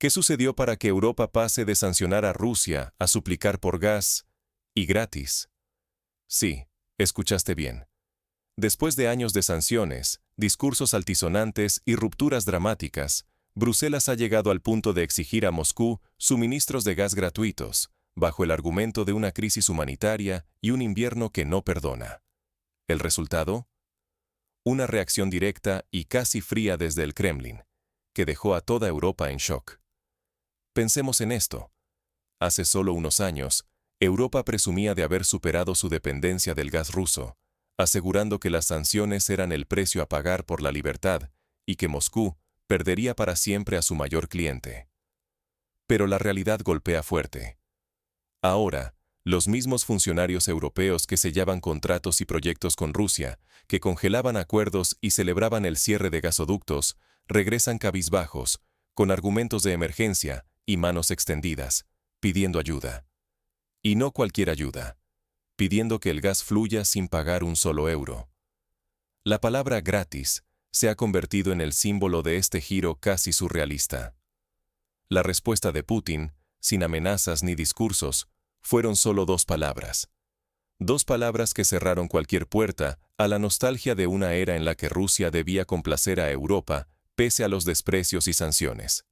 ¿Qué sucedió para que Europa pase de sancionar a Rusia a suplicar por gas y gratis? Sí, escuchaste bien. Después de años de sanciones, discursos altisonantes y rupturas dramáticas, Bruselas ha llegado al punto de exigir a Moscú suministros de gas gratuitos, bajo el argumento de una crisis humanitaria y un invierno que no perdona. ¿El resultado? Una reacción directa y casi fría desde el Kremlin, que dejó a toda Europa en shock. Pensemos en esto. Hace solo unos años, Europa presumía de haber superado su dependencia del gas ruso, asegurando que las sanciones eran el precio a pagar por la libertad y que Moscú perdería para siempre a su mayor cliente. Pero la realidad golpea fuerte. Ahora, los mismos funcionarios europeos que sellaban contratos y proyectos con Rusia, que congelaban acuerdos y celebraban el cierre de gasoductos, regresan cabizbajos, con argumentos de emergencia y manos extendidas, pidiendo ayuda. Y no cualquier ayuda, pidiendo que el gas fluya sin pagar un solo euro. La palabra gratis se ha convertido en el símbolo de este giro casi surrealista. La respuesta de Putin, sin amenazas ni discursos, fueron solo dos palabras. Dos palabras que cerraron cualquier puerta a la nostalgia de una era en la que Rusia debía complacer a Europa pese a los desprecios y sanciones.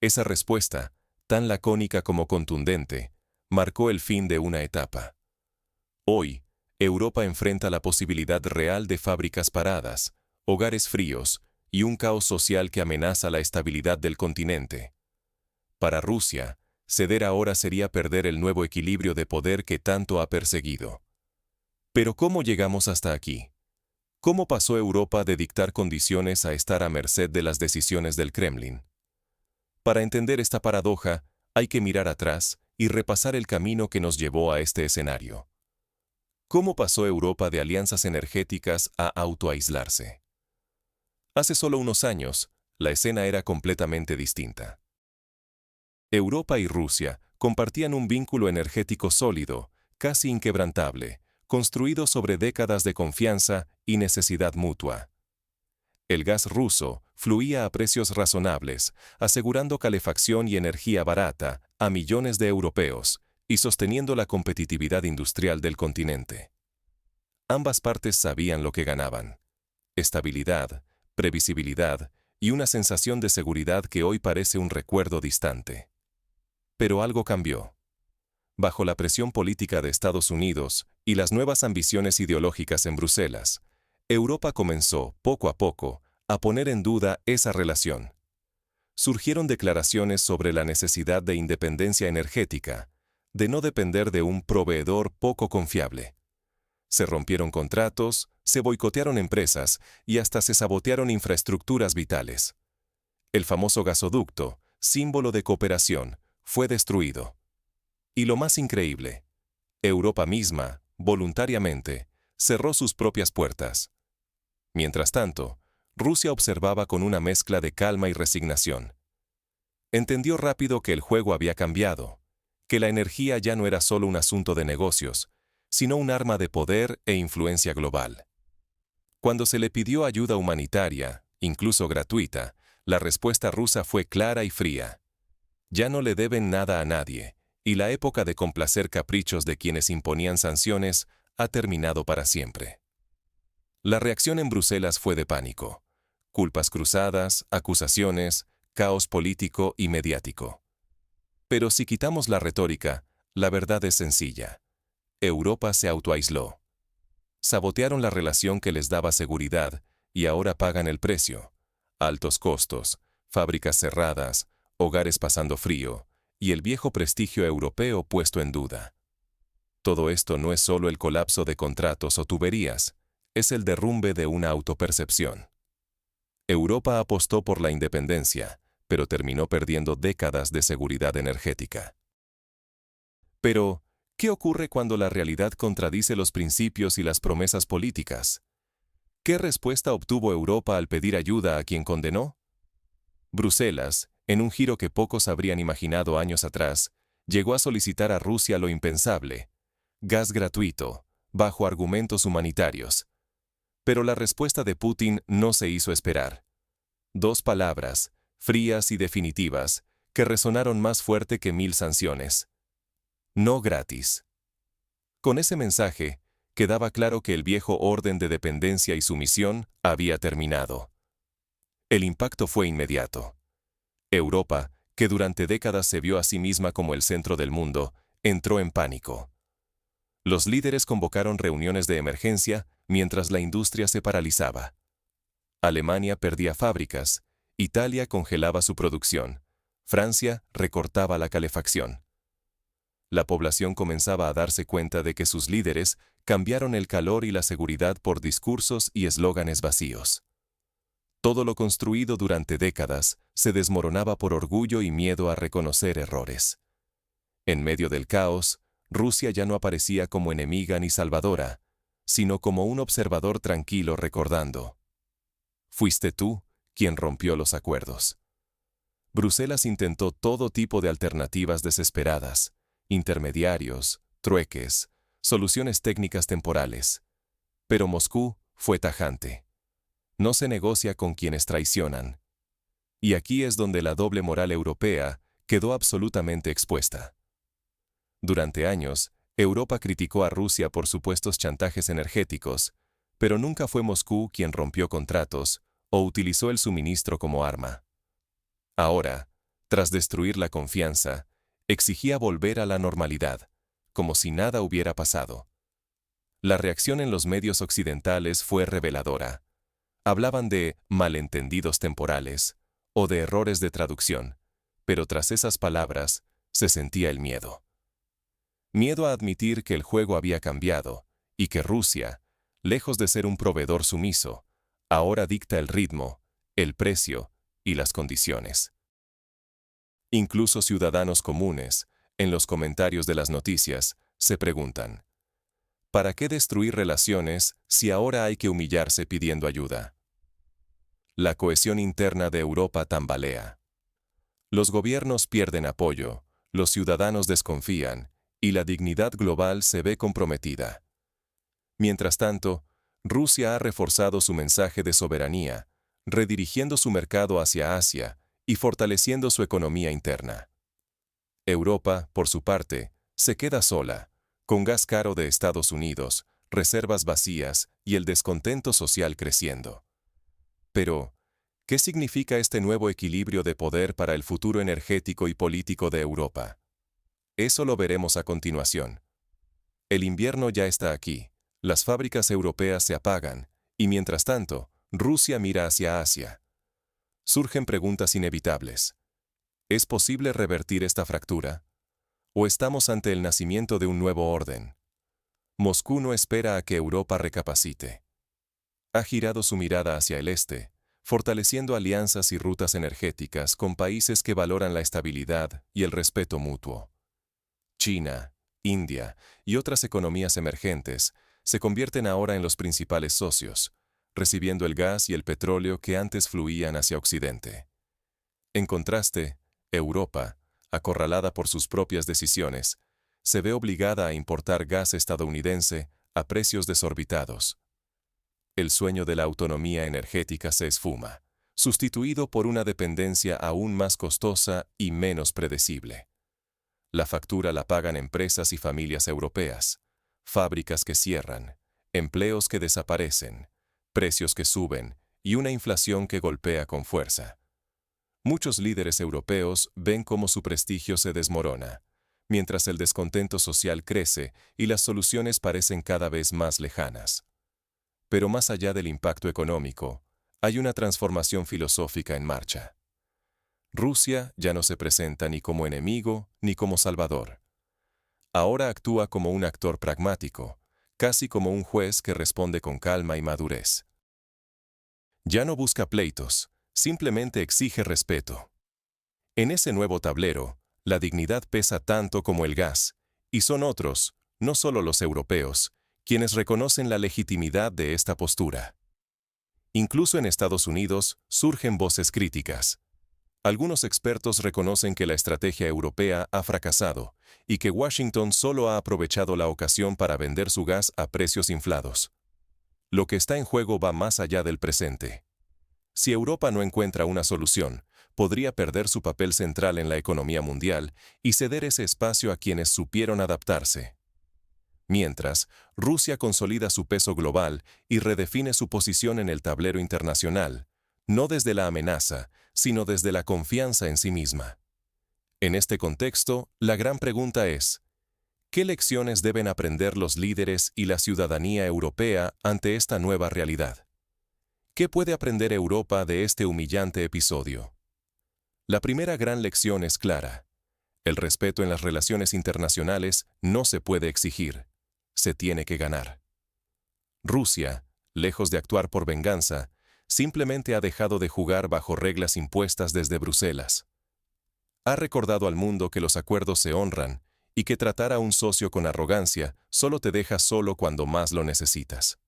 Esa respuesta, tan lacónica como contundente, marcó el fin de una etapa. Hoy, Europa enfrenta la posibilidad real de fábricas paradas, hogares fríos y un caos social que amenaza la estabilidad del continente. Para Rusia, ceder ahora sería perder el nuevo equilibrio de poder que tanto ha perseguido. Pero ¿cómo llegamos hasta aquí? ¿Cómo pasó Europa de dictar condiciones a estar a merced de las decisiones del Kremlin? Para entender esta paradoja, hay que mirar atrás y repasar el camino que nos llevó a este escenario. ¿Cómo pasó Europa de alianzas energéticas a autoaislarse? Hace solo unos años, la escena era completamente distinta. Europa y Rusia compartían un vínculo energético sólido, casi inquebrantable, construido sobre décadas de confianza y necesidad mutua. El gas ruso fluía a precios razonables, asegurando calefacción y energía barata a millones de europeos y sosteniendo la competitividad industrial del continente. Ambas partes sabían lo que ganaban: estabilidad, previsibilidad y una sensación de seguridad que hoy parece un recuerdo distante. Pero algo cambió. Bajo la presión política de Estados Unidos y las nuevas ambiciones ideológicas en Bruselas, Europa comenzó, poco a poco, a poner en duda esa relación. Surgieron declaraciones sobre la necesidad de independencia energética, de no depender de un proveedor poco confiable. Se rompieron contratos, se boicotearon empresas y hasta se sabotearon infraestructuras vitales. El famoso gasoducto, símbolo de cooperación, fue destruido. Y lo más increíble, Europa misma, voluntariamente, cerró sus propias puertas. Mientras tanto, Rusia observaba con una mezcla de calma y resignación. Entendió rápido que el juego había cambiado, que la energía ya no era solo un asunto de negocios, sino un arma de poder e influencia global. Cuando se le pidió ayuda humanitaria, incluso gratuita, la respuesta rusa fue clara y fría. Ya no le deben nada a nadie, y la época de complacer caprichos de quienes imponían sanciones ha terminado para siempre. La reacción en Bruselas fue de pánico. Culpas cruzadas, acusaciones, caos político y mediático. Pero si quitamos la retórica, la verdad es sencilla. Europa se autoaisló. Sabotearon la relación que les daba seguridad y ahora pagan el precio. Altos costos, fábricas cerradas, hogares pasando frío y el viejo prestigio europeo puesto en duda. Todo esto no es solo el colapso de contratos o tuberías, es el derrumbe de una autopercepción. Europa apostó por la independencia, pero terminó perdiendo décadas de seguridad energética. Pero, ¿qué ocurre cuando la realidad contradice los principios y las promesas políticas? ¿Qué respuesta obtuvo Europa al pedir ayuda a quien condenó? Bruselas, en un giro que pocos habrían imaginado años atrás, llegó a solicitar a Rusia lo impensable: gas gratuito, bajo argumentos humanitarios. Pero la respuesta de Putin no se hizo esperar. Dos palabras, frías y definitivas, que resonaron más fuerte que 1000 sanciones. No gratis. Con ese mensaje, quedaba claro que el viejo orden de dependencia y sumisión había terminado. El impacto fue inmediato. Europa, que durante décadas se vio a sí misma como el centro del mundo, entró en pánico. Los líderes convocaron reuniones de emergencia mientras la industria se paralizaba. Alemania perdía fábricas, Italia congelaba su producción, Francia recortaba la calefacción. La población comenzaba a darse cuenta de que sus líderes cambiaron el calor y la seguridad por discursos y eslóganes vacíos. Todo lo construido durante décadas se desmoronaba por orgullo y miedo a reconocer errores. En medio del caos, Rusia ya no aparecía como enemiga ni salvadora, sino como un observador tranquilo recordando: fuiste tú quien rompió los acuerdos. Bruselas intentó todo tipo de alternativas desesperadas, intermediarios, trueques, soluciones técnicas temporales. Pero Moscú fue tajante. No se negocia con quienes traicionan. Y aquí es donde la doble moral europea quedó absolutamente expuesta. Durante años, Europa criticó a Rusia por supuestos chantajes energéticos, pero nunca fue Moscú quien rompió contratos o utilizó el suministro como arma. Ahora, tras destruir la confianza, exigía volver a la normalidad, como si nada hubiera pasado. La reacción en los medios occidentales fue reveladora. Hablaban de malentendidos temporales o de errores de traducción, pero tras esas palabras se sentía el miedo. Miedo a admitir que el juego había cambiado y que Rusia, lejos de ser un proveedor sumiso, ahora dicta el ritmo, el precio y las condiciones. Incluso ciudadanos comunes, en los comentarios de las noticias, se preguntan: ¿para qué destruir relaciones si ahora hay que humillarse pidiendo ayuda? La cohesión interna de Europa tambalea. Los gobiernos pierden apoyo, los ciudadanos desconfían, y la dignidad global se ve comprometida. Mientras tanto, Rusia ha reforzado su mensaje de soberanía, redirigiendo su mercado hacia Asia y fortaleciendo su economía interna. Europa, por su parte, se queda sola, con gas caro de Estados Unidos, reservas vacías y el descontento social creciendo. Pero, ¿qué significa este nuevo equilibrio de poder para el futuro energético y político de Europa? Eso lo veremos a continuación. El invierno ya está aquí, las fábricas europeas se apagan, y mientras tanto, Rusia mira hacia Asia. Surgen preguntas inevitables. ¿Es posible revertir esta fractura? ¿O estamos ante el nacimiento de un nuevo orden? Moscú no espera a que Europa recapacite. Ha girado su mirada hacia el este, fortaleciendo alianzas y rutas energéticas con países que valoran la estabilidad y el respeto mutuo. China, India y otras economías emergentes se convierten ahora en los principales socios, recibiendo el gas y el petróleo que antes fluían hacia Occidente. En contraste, Europa, acorralada por sus propias decisiones, se ve obligada a importar gas estadounidense a precios desorbitados. El sueño de la autonomía energética se esfuma, sustituido por una dependencia aún más costosa y menos predecible. La factura la pagan empresas y familias europeas, fábricas que cierran, empleos que desaparecen, precios que suben y una inflación que golpea con fuerza. Muchos líderes europeos ven cómo su prestigio se desmorona, mientras el descontento social crece y las soluciones parecen cada vez más lejanas. Pero más allá del impacto económico, hay una transformación filosófica en marcha. Rusia ya no se presenta ni como enemigo ni como salvador. Ahora actúa como un actor pragmático, casi como un juez que responde con calma y madurez. Ya no busca pleitos, simplemente exige respeto. En ese nuevo tablero, la dignidad pesa tanto como el gas, y son otros, no solo los europeos, quienes reconocen la legitimidad de esta postura. Incluso en Estados Unidos surgen voces críticas. Algunos expertos reconocen que la estrategia europea ha fracasado y que Washington solo ha aprovechado la ocasión para vender su gas a precios inflados. Lo que está en juego va más allá del presente. Si Europa no encuentra una solución, podría perder su papel central en la economía mundial y ceder ese espacio a quienes supieron adaptarse. Mientras, Rusia consolida su peso global y redefine su posición en el tablero internacional, no desde la amenaza, sino desde la confianza en sí misma. En este contexto, la gran pregunta es, ¿qué lecciones deben aprender los líderes y la ciudadanía europea ante esta nueva realidad? ¿Qué puede aprender Europa de este humillante episodio? La primera gran lección es clara. El respeto en las relaciones internacionales no se puede exigir, se tiene que ganar. Rusia, lejos de actuar por venganza, simplemente ha dejado de jugar bajo reglas impuestas desde Bruselas. Ha recordado al mundo que los acuerdos se honran y que tratar a un socio con arrogancia solo te deja solo cuando más lo necesitas.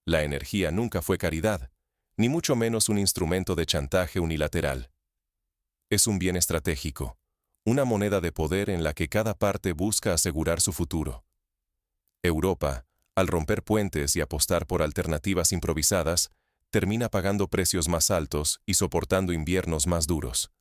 La energía nunca fue caridad, ni mucho menos un instrumento de chantaje unilateral. Es un bien estratégico, una moneda de poder en la que cada parte busca asegurar su futuro. Europa, al romper puentes y apostar por alternativas improvisadas, termina pagando precios más altos y soportando inviernos más duros.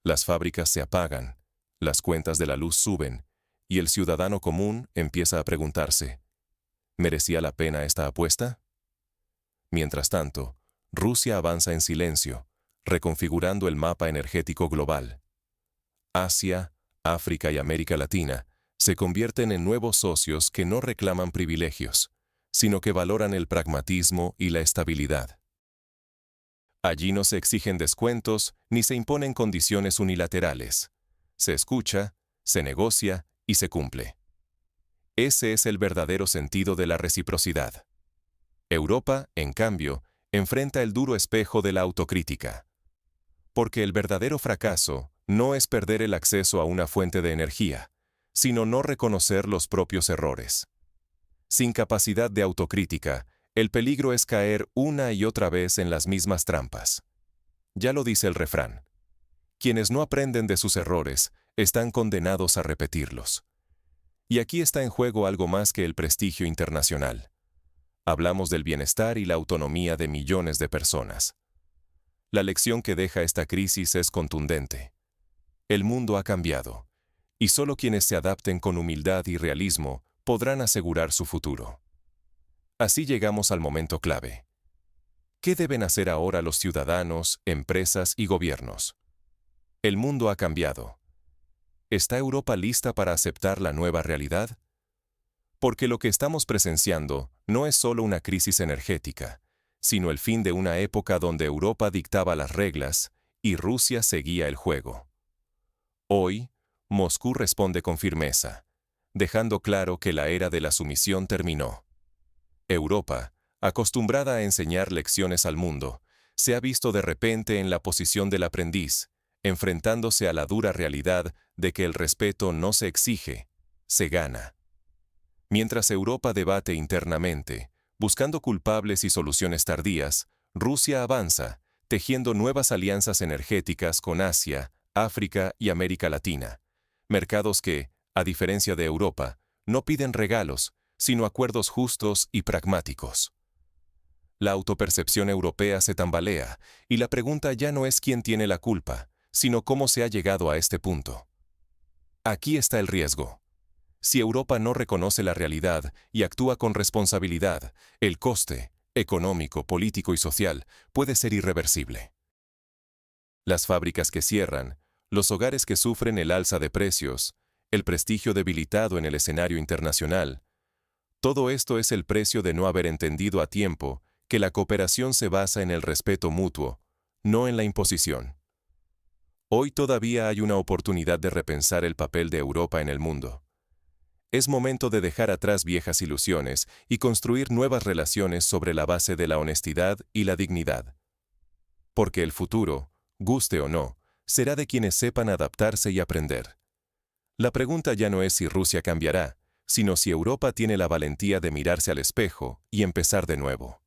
Las fábricas se apagan, las cuentas de la luz suben, y el ciudadano común empieza a preguntarse, ¿merecía la pena esta apuesta? Mientras tanto, Rusia avanza en silencio, reconfigurando el mapa energético global. Asia, África y América Latina se convierten en nuevos socios que no reclaman privilegios, sino que valoran el pragmatismo y la estabilidad. Allí no se exigen descuentos ni se imponen condiciones unilaterales. Se escucha, se negocia y se cumple. Ese es el verdadero sentido de la reciprocidad. Europa, en cambio, enfrenta el duro espejo de la autocrítica. Porque el verdadero fracaso no es perder el acceso a una fuente de energía, sino no reconocer los propios errores. Sin capacidad de autocrítica, el peligro es caer una y otra vez en las mismas trampas. Ya lo dice el refrán. Quienes no aprenden de sus errores están condenados a repetirlos. Y aquí está en juego algo más que el prestigio internacional. Hablamos del bienestar y la autonomía de millones de personas. La lección que deja esta crisis es contundente. El mundo ha cambiado, y solo quienes se adapten con humildad y realismo podrán asegurar su futuro. Así llegamos al momento clave. ¿Qué deben hacer ahora los ciudadanos, empresas y gobiernos? El mundo ha cambiado. ¿Está Europa lista para aceptar la nueva realidad? Porque lo que estamos presenciando no es solo una crisis energética, sino el fin de una época donde Europa dictaba las reglas y Rusia seguía el juego. Hoy, Moscú responde con firmeza, dejando claro que la era de la sumisión terminó. Europa, acostumbrada a enseñar lecciones al mundo, se ha visto de repente en la posición del aprendiz, enfrentándose a la dura realidad de que el respeto no se exige, se gana. Mientras Europa debate internamente, buscando culpables y soluciones tardías, Rusia avanza, tejiendo nuevas alianzas energéticas con Asia, África y América Latina, mercados que, a diferencia de Europa, no piden regalos, sino acuerdos justos y pragmáticos. La autopercepción europea se tambalea, y la pregunta ya no es quién tiene la culpa, sino cómo se ha llegado a este punto. Aquí está el riesgo. Si Europa no reconoce la realidad y actúa con responsabilidad, el coste, económico, político y social, puede ser irreversible. Las fábricas que cierran, los hogares que sufren el alza de precios, el prestigio debilitado en el escenario internacional, todo esto es el precio de no haber entendido a tiempo que la cooperación se basa en el respeto mutuo, no en la imposición. Hoy todavía hay una oportunidad de repensar el papel de Europa en el mundo. Es momento de dejar atrás viejas ilusiones y construir nuevas relaciones sobre la base de la honestidad y la dignidad. Porque el futuro, guste o no, será de quienes sepan adaptarse y aprender. La pregunta ya no es si Rusia cambiará, sino si Europa tiene la valentía de mirarse al espejo y empezar de nuevo.